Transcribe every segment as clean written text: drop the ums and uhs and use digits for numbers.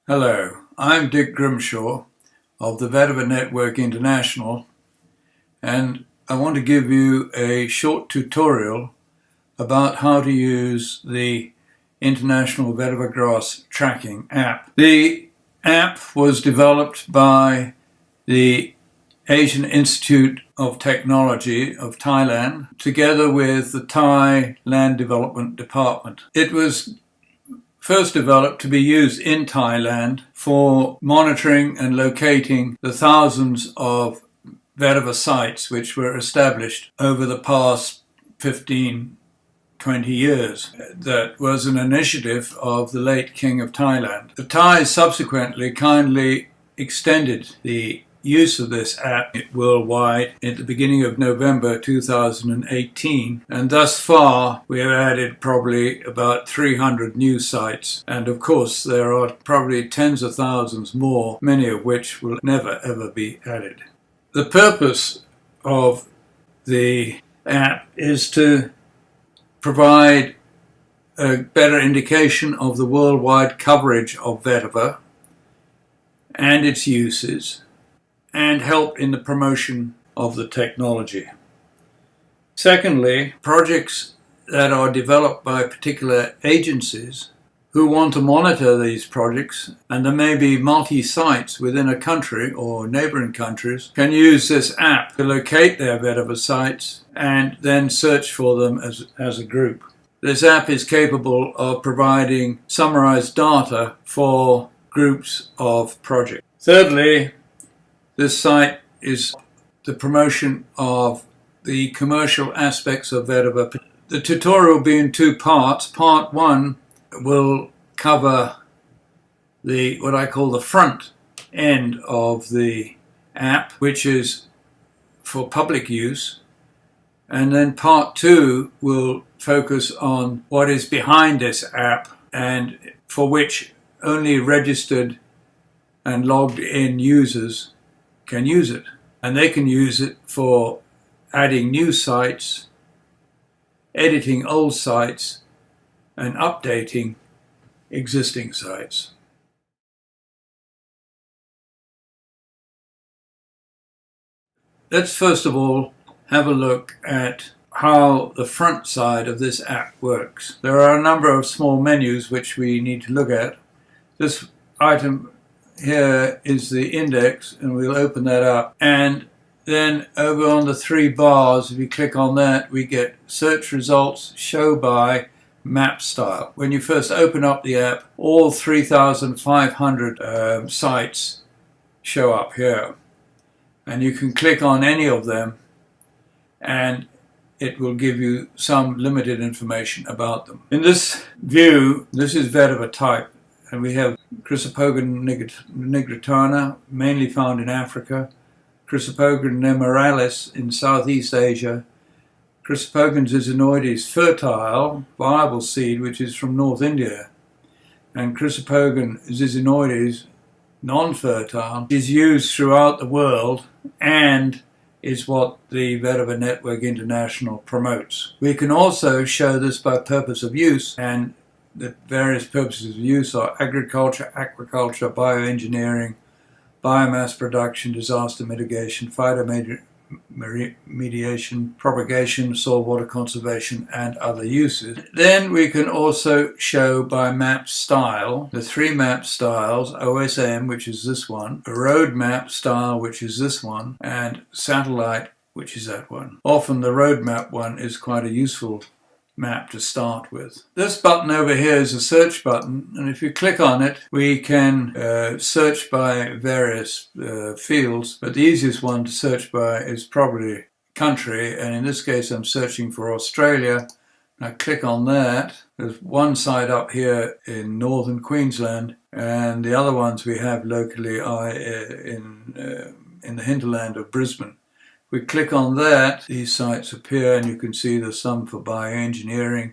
Hello, I'm Dick Grimshaw of the Vetiver Network International, and I want to give you a short tutorial about how to use the International Vetiver Grass Tracking app. The app was developed by the Asian Institute of Technology of Thailand together with the Thai Land Development Department. It was first developed to be used in Thailand for monitoring and locating the thousands of vetiver sites which were established over the past 15-20 years. That was an initiative of the late King of Thailand. The Thais subsequently kindly extended the use of this app worldwide at the beginning of November 2018, and thus far we have added probably about 300 new sites, and of course there are probably tens of thousands more, many of which will never ever be added. The purpose of the app is to provide a better indication of the worldwide coverage of vetiver and its uses, and help in the promotion of the technology. Secondly, projects that are developed by particular agencies who want to monitor these projects, and there may be multi-sites within a country or neighboring countries, can use this app to locate their vetiver sites and then search for them as a group. This app is capable of providing summarized data for groups of projects. Thirdly, this site is the promotion of the commercial aspects of vetiver. The tutorial will be in two parts. Part one will cover what I call the front end of the app, which is for public use. And then part two will focus on what is behind this app and for which only registered and logged in users can use it, and they can use it for adding new sites, editing old sites, and updating existing sites. Let's first of all have a look at how the front side of this app works. There are a number of small menus which we need to look at. This item here is the index, and we'll open that up, and then over on the three bars, if you click on that, we get search results, show by, map style. When you first open up the app, all 3,500 sites show up here, and you can click on any of them and it will give you some limited information about them. In this view, this is vetiver type, and we have Chrysopogon nigritana, mainly found in Africa, Chrysopogon nemoralis in Southeast Asia, Chrysopogon zizinoides fertile, viable seed, which is from North India, and Chrysopogon zizinoides non-fertile is used throughout the world and is what the Vetiver Network International promotes. We can also show this by purpose of use, and the various purposes of use are agriculture, aquaculture, bioengineering, biomass production, disaster mitigation, phytomediation, propagation, soil water conservation, and other uses. Then we can also show by map style, the three map styles, OSM, which is this one, a road map style, which is this one, and satellite, which is that one. Often the road map one is quite a useful map to start with. This button over here is a search button, and if you click on it, we can search by various fields, but the easiest one to search by is probably country, and in this case I'm searching for Australia. I click on that. There's one site up here in northern Queensland, and the other ones we have locally are in the hinterland of Brisbane. We click on that, these sites appear, and you can see there's some for bioengineering,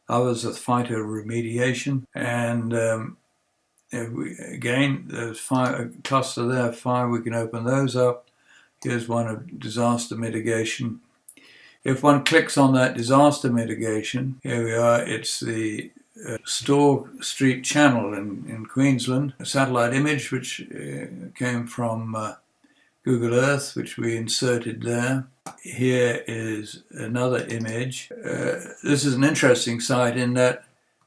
others are phytoremediation, and again, there's a cluster there, 5, we can open those up. Here's one of disaster mitigation. If one clicks on that disaster mitigation, here we are, it's the Store Street Channel in Queensland, a satellite image which came from Google Earth, which we inserted there. Here is another image. This is an interesting site in that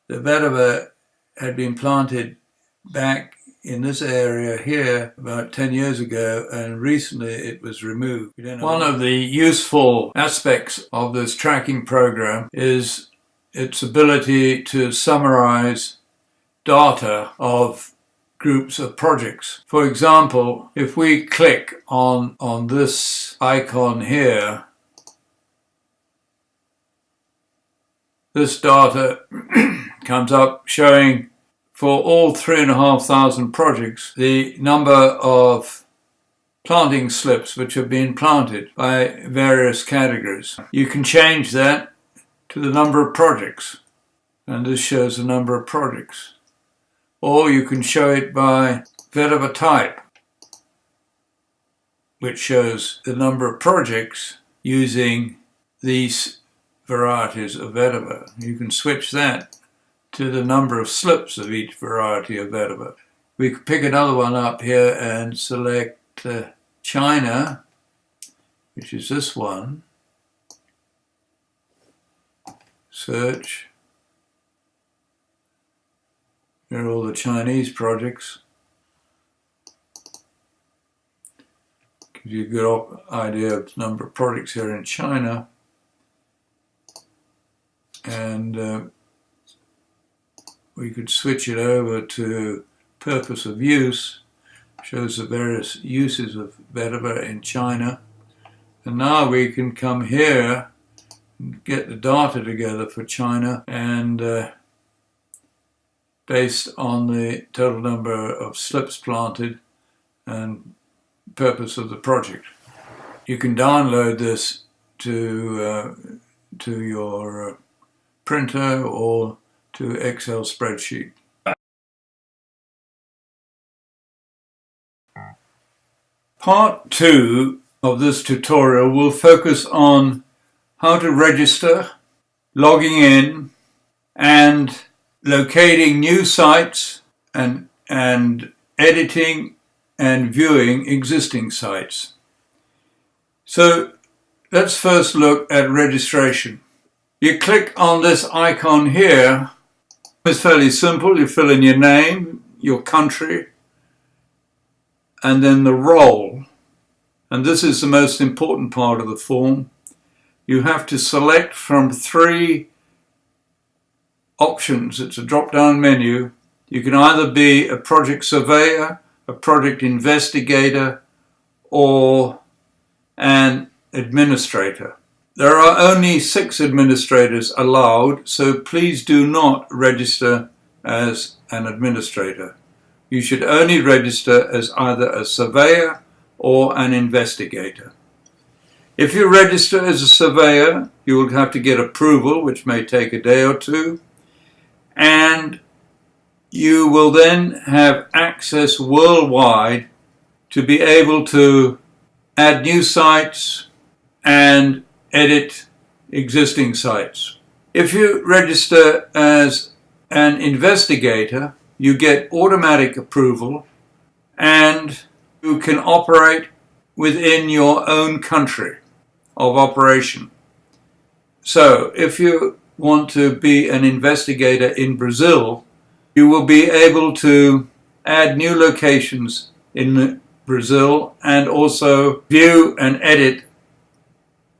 the vetiver had been planted back in this area here about 10 years ago, and recently it was removed. One of the useful aspects of this tracking program is its ability to summarize data of groups of projects. For example, if we click on this icon here, this data comes up showing for all 3,500 projects the number of planting slips which have been planted by various categories. You can change that to the number of projects, and this shows the number of projects. Or you can show it by vetiver type, which shows the number of projects using these varieties of vetiver. You can switch that to the number of slips of each variety of vetiver. We could pick another one up here and select China, which is this one. Search. Here are all the Chinese projects. Gives you a good idea of the number of projects here in China. And we could switch it over to purpose of use. Shows the various uses of vetiver in China. And now we can come here and get the data together for China, and based on the total number of slips planted and purpose of the project. You can download this to your printer or to Excel spreadsheet. Part 2 of this tutorial will focus on how to register, logging in, and locating new sites, and editing and viewing existing sites. So let's first look at registration. You click on this icon here. It's fairly simple. You fill in your name, your country, and then the role. And this is the most important part of the form. You have to select from 3 options. It's a drop-down menu. You can either be a project surveyor, a project investigator, or an administrator. There are only 6 administrators allowed, so please do not register as an administrator. You should only register as either a surveyor or an investigator. If you register as a surveyor, you will have to get approval, which may take a day or 2, and you will then have access worldwide to be able to add new sites and edit existing sites. If you register as an investigator, you get automatic approval and you can operate within your own country of operation. So if you want to be an investigator in Brazil, you will be able to add new locations in Brazil and also view and edit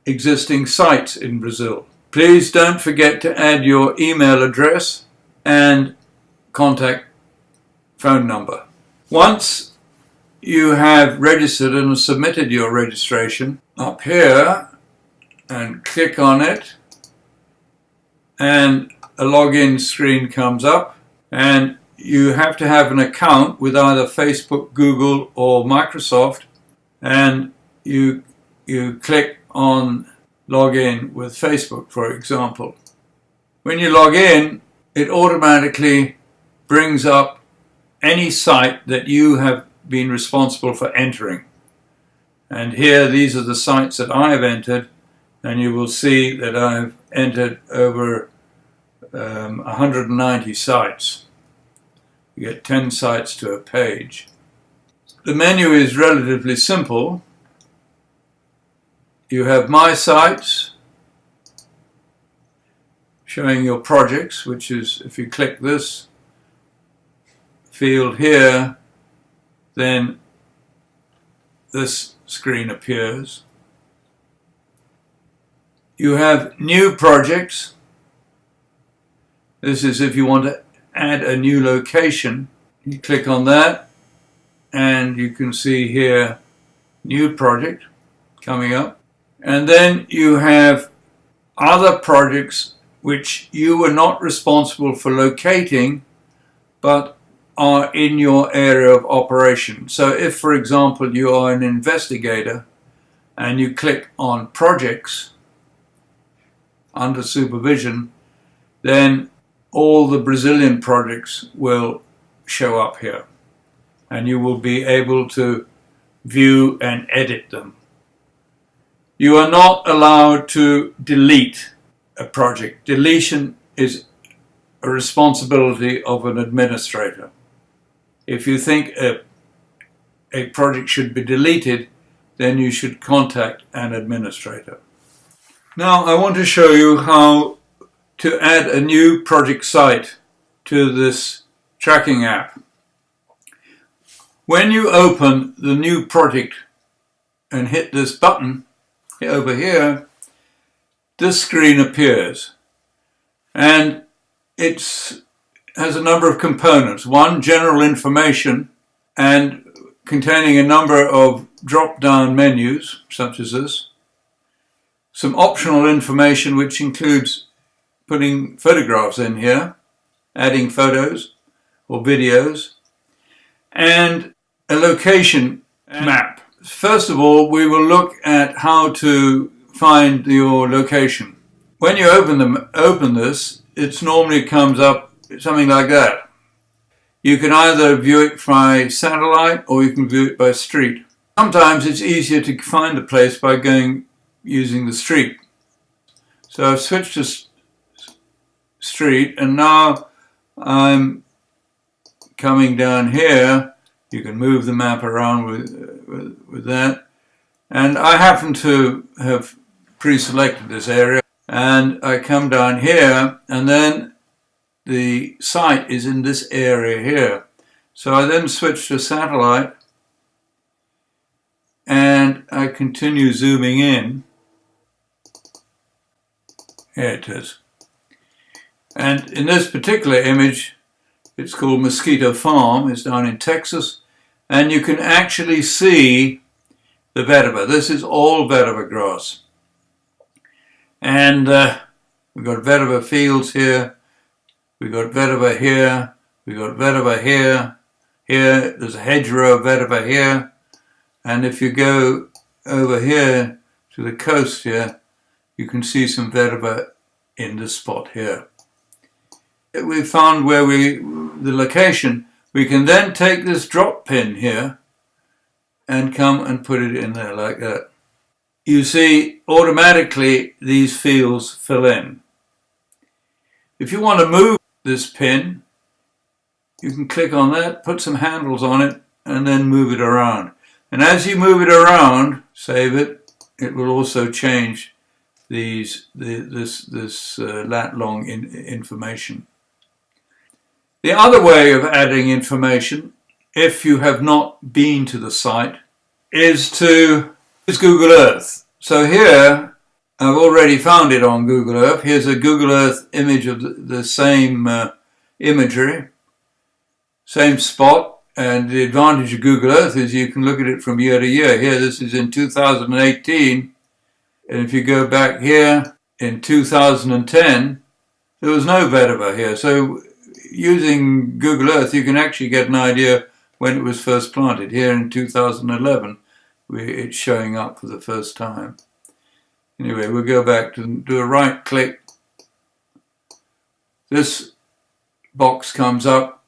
existing sites in Brazil. Please don't forget to add your email address and contact phone number. Once you have registered and submitted your registration, up here and click on it, and a login screen comes up, and you have to have an account with either Facebook, Google, or Microsoft, and you click on login with Facebook, for example. When you log in, it automatically brings up any site that you have been responsible for entering. And here, these are the sites that I have entered, and you will see that I've entered over 190 sites. You get 10 sites to a page. The menu is relatively simple. You have My Sites, showing your projects, which is, if you click this field here, then this screen appears. You have New Projects. This is if you want to add a new location. You click on that and you can see here New Project coming up. And then you have other projects which you were not responsible for locating but are in your area of operation. So if, for example, you are an investigator and you click on Projects under Supervision, then all the Brazilian projects will show up here and you will be able to view and edit them. You are not allowed to delete a project. Deletion is a responsibility of an administrator. If you think a project should be deleted, then you should contact an administrator. Now I want to show you how to add a new project site to this tracking app. When you open the new project and hit this button over here, this screen appears and it has a number of components. One, general information, and containing a number of drop-down menus such as this. Some optional information which includes putting photographs in here, adding photos or videos, and a location map. First of all, we will look at how to find your location. When you open this, it normally comes up something like that. You can either view it by satellite or you can view it by street. Sometimes it's easier to find a place by using the street. So I've switched to street and now I'm coming down here. You can move the map around with that. And I happen to have pre-selected this area and I come down here and then the site is in this area here. So I then switch to satellite and I continue zooming in. Here it is. And in this particular image, it's called Mosquito Farm. It's down in Texas. And you can actually see the vetiver. This is all vetiver grass. And we've got vetiver fields here. We've got vetiver here. We've got vetiver here. Here, there's a hedgerow of vetiver here. And if you go over here to the coast here, you can see some vetiver in this spot here. We found where the location. We can then take this drop pin here and come and put it in there like that. You see, automatically these fields fill in. If you want to move this pin, you can click on that, put some handles on it, and then move it around. And as you move it around, save it, it will also change this lat long information. The other way of adding information, if you have not been to the site, is to use Google Earth. So here, I've already found it on Google Earth. Here's a Google Earth image of the same imagery, same spot. And the advantage of Google Earth is you can look at it from year to year. Here, this is in 2018. And if you go back here in 2010, there was no vetiver here. So using Google Earth, you can actually get an idea when it was first planted. Here in 2011, it's showing up for the first time. Anyway, we'll go back to do a right click. This box comes up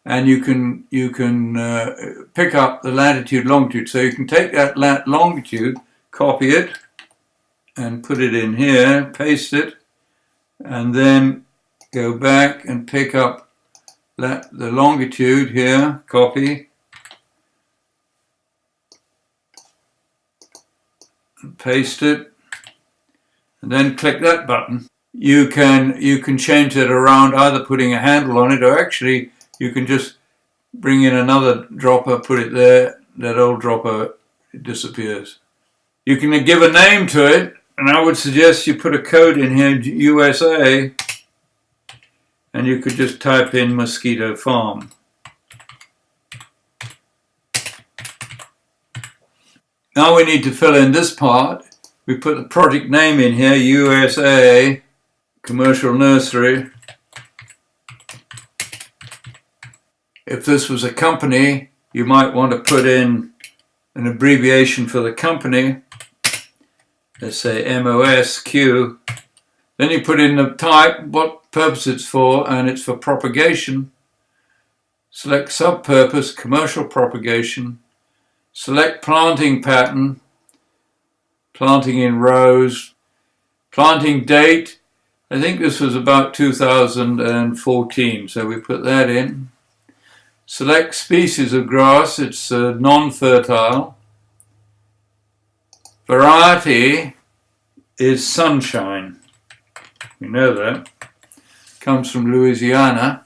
and you can pick up the latitude, longitude. So you can take that longitude, copy it, and put it in here, paste it, and then go back and pick up the longitude here, copy, and paste it, and then click that button. You can change it around, either putting a handle on it, or actually you can just bring in another dropper, put it there, that old dropper, it disappears. You can give a name to it, and I would suggest you put a code in here, USA, and you could just type in mosquito farm. Now we need to fill in this part. We put the project name in here, USA, commercial nursery. If this was a company, you might want to put in an abbreviation for the company. Let's say MOSQ. Then you put in the type, what purpose it's for, and it's for propagation. Select sub-purpose, commercial propagation. Select planting pattern, planting in rows. Planting date, I think this was about 2014, so we put that in. Select species of grass, it's non-fertile. Variety is sunshine. We know that. Comes from Louisiana.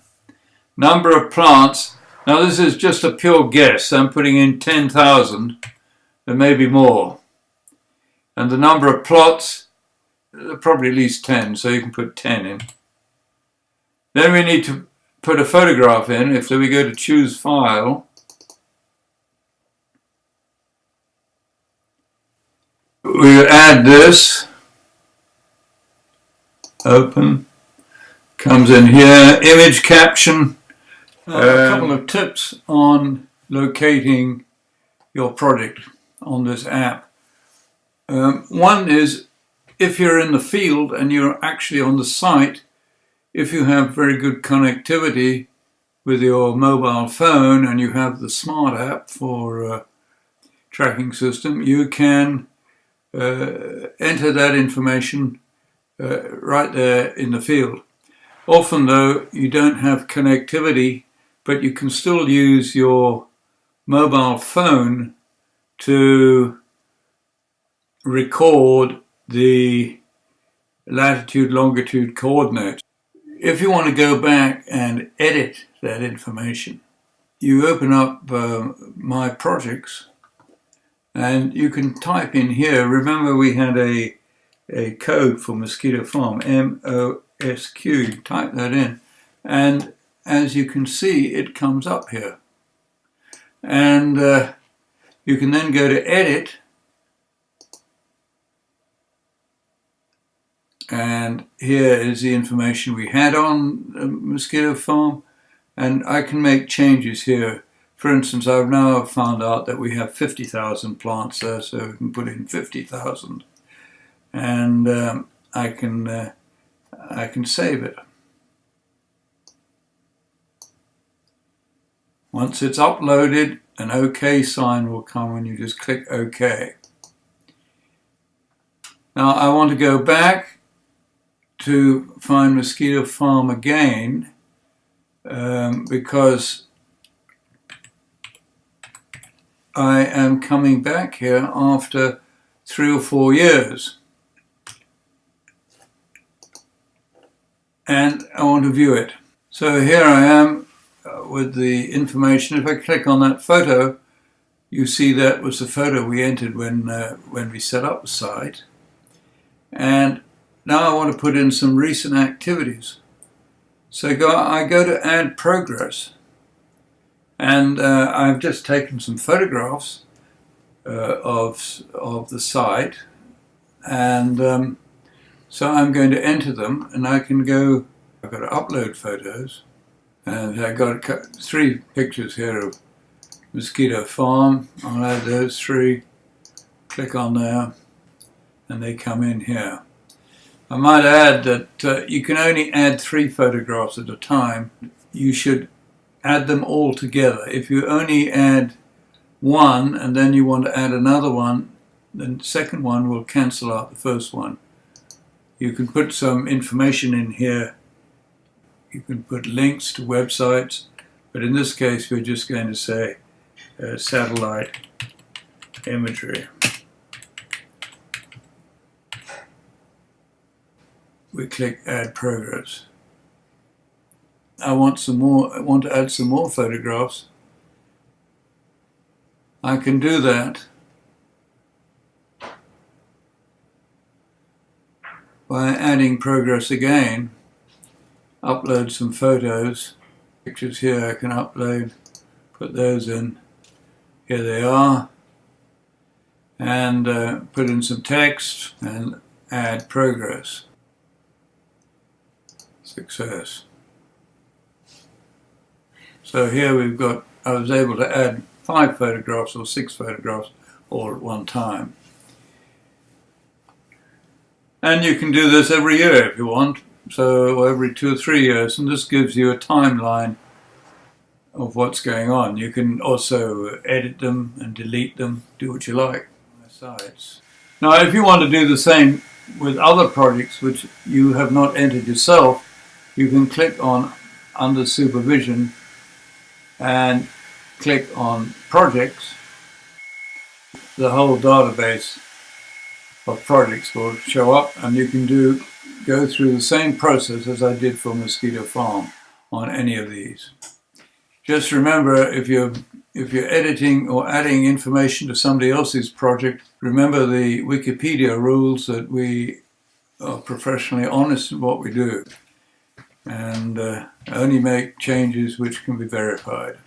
Number of plants. Now this is just a pure guess. I'm putting in 10,000. There may be more. And the number of plots, probably at least 10, so you can put 10 in. Then we need to put a photograph in. If we go to choose file, we add this, open, comes in here, image caption, a couple of tips on locating your project on this app. One is, if you're in the field and you're actually on the site, if you have very good connectivity with your mobile phone and you have the smart app for tracking system, you can enter that information right there in the field. Often though, you don't have connectivity, but you can still use your mobile phone to record the latitude, longitude coordinates. If you want to go back and edit that information, you open up My Projects, and you can type in here. Remember, we had a code for mosquito farm, MOSQ. You type that in, and as you can see, it comes up here. And you can then go to Edit, and here is the information we had on the mosquito farm, and I can make changes here. For instance, I've now found out that we have 50,000 plants there, so we can put in 50,000, and I can save it. Once it's uploaded, an OK sign will come when you just click OK. Now I want to go back to find mosquito farm again because I am coming back here after 3 or 4 years, and I want to view it. So here I am with the information. If I click on that photo, you see that was the photo we entered when we set up the site. And now I want to put in some recent activities. So I go to Add Progress, and I've just taken some photographs of the site, and so I'm going to enter them, and I can go. I've got to upload photos, and I've got 3 pictures here of mosquito farm. I'll add those 3. Click on there, and they come in here. I might add that you can only add 3 photographs at a time. You should add them all together. If you only add 1 and then you want to add another one, then the second one will cancel out the first one. You can put some information in here you can put links to websites, but in this case we're just going to say satellite imagery. We click Add Progress. I want to add some more photographs. I can do that by adding progress again. Upload some photos. Pictures here I can upload, put those in. Here they are. And put in some text and add progress. Success. So here we've got, I was able to add 5 photographs or 6 photographs all at one time. And you can do this every year if you want, so every 2 or 3 years, and this gives you a timeline of what's going on. You can also edit them and delete them, do what you like on the sites. Now if you want to do the same with other projects which you have not entered yourself, you can click on under supervision and click on projects. The whole database of projects will show up, and you can go through the same process as I did for Mosquito Farm on any of these. Just remember, if you're editing or adding information to somebody else's project, remember the Wikipedia rules that we are professionally honest in what we do, and only make changes which can be verified.